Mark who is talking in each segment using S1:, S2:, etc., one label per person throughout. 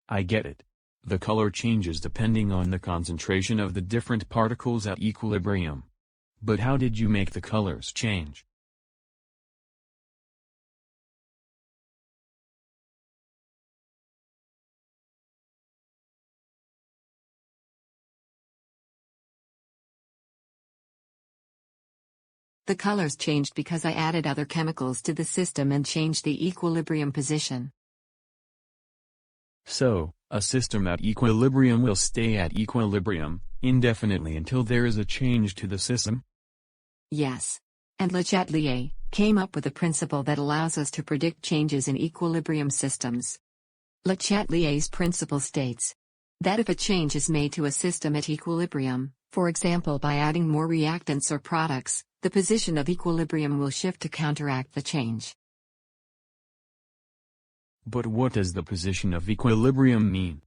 S1: I get it. The color changes depending on the concentration of the different particles at equilibrium. But how did you make the colors change?
S2: The colors changed because I added other chemicals to the system and changed the equilibrium position.
S1: So, a system at equilibrium will stay at equilibrium indefinitely until there is a change to the system?
S2: Yes. And Le Chatelier came up with a principle that allows us to predict changes in equilibrium systems. Le Chatelier's principle states that if a change is made to a system at equilibrium, for example by adding more reactants or products, the position of equilibrium will shift to counteract the change.
S1: But what does the position of equilibrium mean?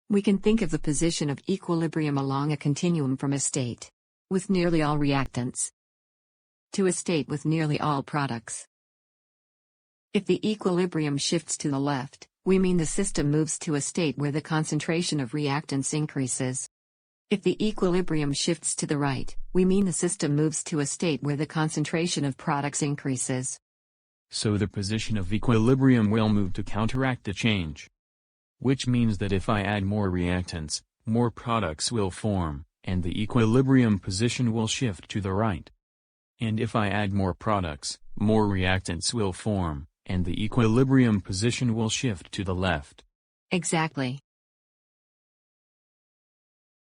S2: We can think of the position of equilibrium along a continuum from a state with nearly all reactants to a state with nearly all products. If the equilibrium shifts to the left, we mean the system moves to a state where the concentration of reactants increases. If the equilibrium shifts to the right, we mean the system moves to a state where the concentration of products increases.
S1: So the position of equilibrium will move to counteract the change. Which means that if I add more reactants, more products will form, and the equilibrium position will shift to the right. And if I add more products, more reactants will form, and the equilibrium position will shift to the left.
S2: Exactly.